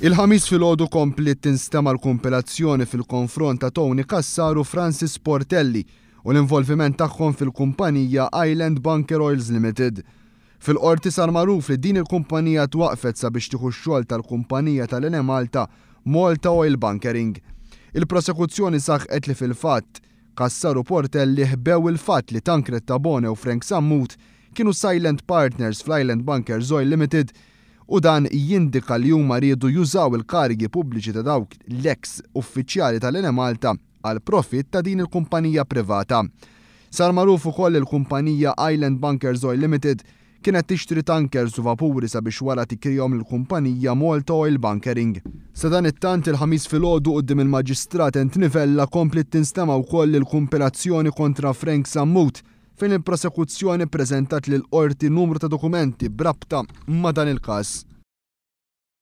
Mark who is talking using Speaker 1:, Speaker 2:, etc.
Speaker 1: Il-ħamis filgħodu komplet tinstema' l-kompilazzjoni fil-konfront ta' Tony Cassaro u Francis Portelli u l-involviment tagħhom fil-kumpanija Island Bunker Oils Limited. Fil-qorti sar magħruf li din il-kumpanija twaqfet sabiex tieħu x-xogħol tal-kumpanija tal-Ene Malta Malta Oil Bunkering. Il-prosekuzzjoni saħqet li fil-fatt Cassaro u Portelli ħbew il-fatt li Tancred Tabone u Frank Sammut kienu silent partners fl-Island Bunkers Oil Limited u dan jindika li huma riedu jużaw il-karigi pubbliċi ta' dawk l-ex uffiċjali tal-Ene Malta għal profitt ta' din il-kumpanija privata. Sar magħruf ukoll il-kumpanija Island Bunkers Oil Limited kienet tixtri tankers u vapuri sabiex wara tikrihom il-kumpanija Malta Oil Bunkering. Sa dan it-tant il-ħamis filgħodu quddiem il-Maġistrat Entnivella komplet tinstema' wkoll il-kumpilazzjoni kontra Frank Sammut fejn il-prosekuzzjoni ppreżentat lill qorti numru ta' dokumenti brabta ma' dan il-każ.